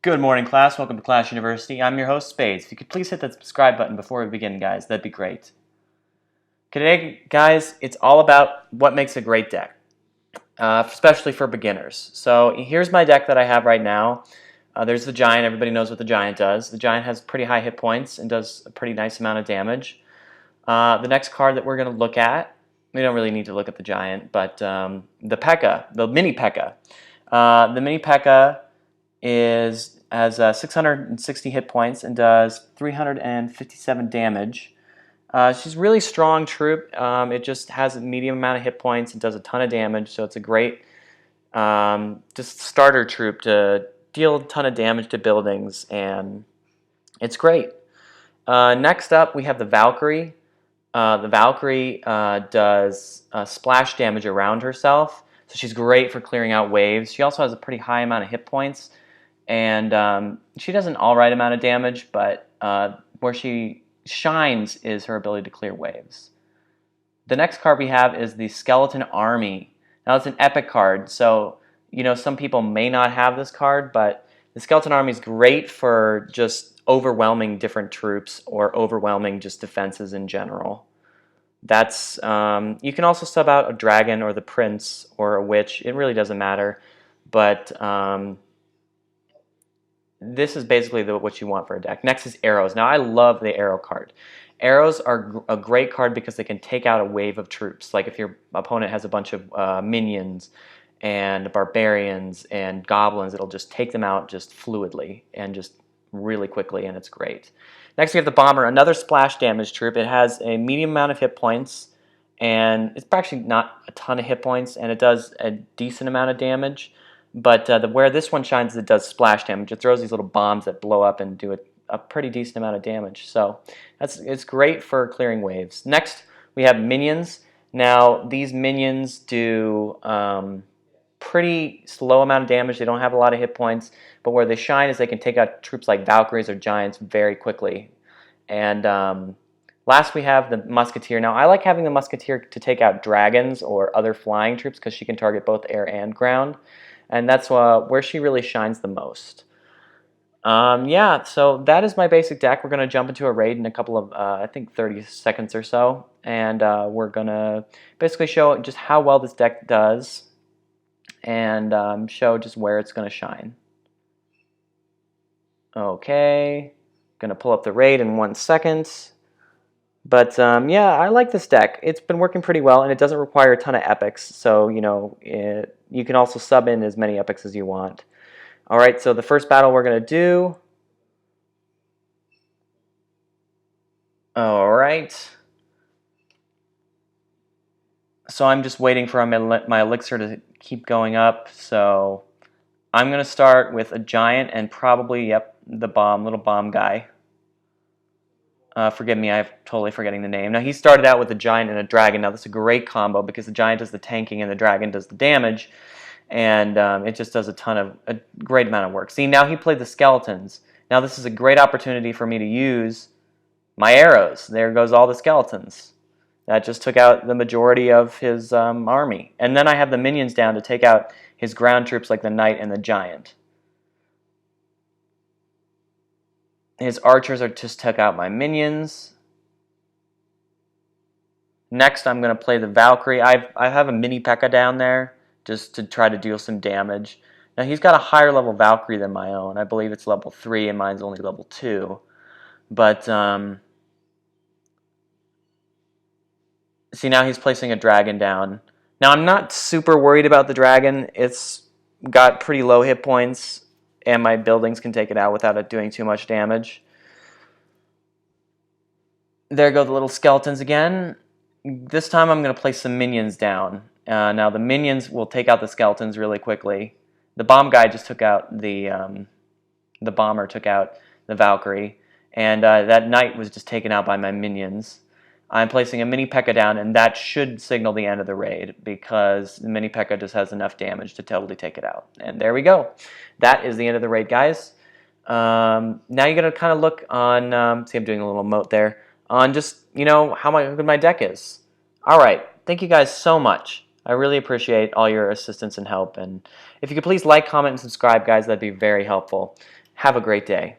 Good morning, class. Welcome to Clash University. I'm your host, Spades. If you could please hit that subscribe button before we begin, guys, that'd be great. Today, guys, it's all about what makes a great deck, especially for beginners. So here's my deck that I have right now. There's the Giant. Everybody knows what the Giant does. The Giant has pretty high hit points and does a pretty nice amount of damage. The next card that we're going to look at, we don't really need to look at the Giant, but the P.E.K.K.A., the Mini P.E.K.K.A. The Mini P.E.K.K.A. has 660 hit points and does 357 damage. She's a really strong troop. It just has a medium amount of hit points and does a ton of damage, so it's a great just starter troop to deal a ton of damage to buildings, and it's great. Next up, we have the Valkyrie. The Valkyrie does splash damage around herself, so she's great for clearing out waves. She also has a pretty high amount of hit points, and she does an alright amount of damage, but where she shines is her ability to clear waves. The next card we have is the Skeleton Army. Now it's an epic card, so some people may not have this card, but the Skeleton Army is great for just overwhelming different troops or overwhelming just defenses in general. That's you can also sub out a dragon or the prince or a witch. It really doesn't matter, but this is basically what you want for a deck. Next is arrows. Now I love the arrow card. Arrows are a great card because they can take out a wave of troops. Like if your opponent has a bunch of minions and barbarians and goblins, it'll just take them out just fluidly and just really quickly, and it's great. Next we have the bomber, another splash damage troop. It has a medium amount of hit points, and it's actually not a ton of hit points, and it does a decent amount of damage. But where this one shines is it does splash damage. It throws these little bombs that blow up and do a pretty decent amount of damage. So it's great for clearing waves. Next, we have minions. Now, these minions do pretty slow amount of damage. They don't have a lot of hit points. But where they shine is they can take out troops like Valkyries or Giants very quickly. And last, we have the Musketeer. Now, I like having the Musketeer to take out dragons or other flying troops because she can target both air and ground. And that's where she really shines the most. Yeah, so that is my basic deck. We're going to jump into a raid in a couple of, I think 30 seconds or so. And we're going to basically show just how well this deck does and show just where it's going to shine. Okay, going to pull up the raid in 1 second. But yeah, I like this deck. It's been working pretty well, and it doesn't require a ton of epics. So, you can also sub in as many epics as you want. All right, so the first battle we're going to do. All right. So I'm just waiting for my elixir to keep going up. So I'm going to start with a giant and probably, yep, the little bomb guy. Forgive me, I'm totally forgetting the name. Now, he started out with a giant and a dragon. Now, that's a great combo because the giant does the tanking and the dragon does the damage. And it just does a great amount of work. See, now he played the skeletons. Now, this is a great opportunity for me to use my arrows. There goes all the skeletons. That just took out the majority of his army. And then I have the minions down to take out his ground troops like the knight and the giant. His archers just took out my minions. Next, I'm going to play the Valkyrie. I have a mini P.E.K.K.A. down there just to try to deal some damage. Now, he's got a higher level Valkyrie than my own. I believe it's level 3 and mine's only level 2. But, see, now he's placing a dragon down. Now, I'm not super worried about the dragon. It's got pretty low hit points, and my buildings can take it out without it doing too much damage. There go the little skeletons again. This time I'm going to place some minions down. Now the minions will take out the skeletons really quickly. The bomb guy just took out the bomber took out the Valkyrie, and that knight was just taken out by my minions. I'm placing a mini P.E.K.K.A. down, and that should signal the end of the raid because the mini P.E.K.K.A. just has enough damage to totally take it out. And there we go. That is the end of the raid, guys. Now you're going to kind of look on, see I'm doing a little emote there, on just, how good my deck is. All right. Thank you guys so much. I really appreciate all your assistance and help. And if you could please like, comment, and subscribe, guys, that'd be very helpful. Have a great day.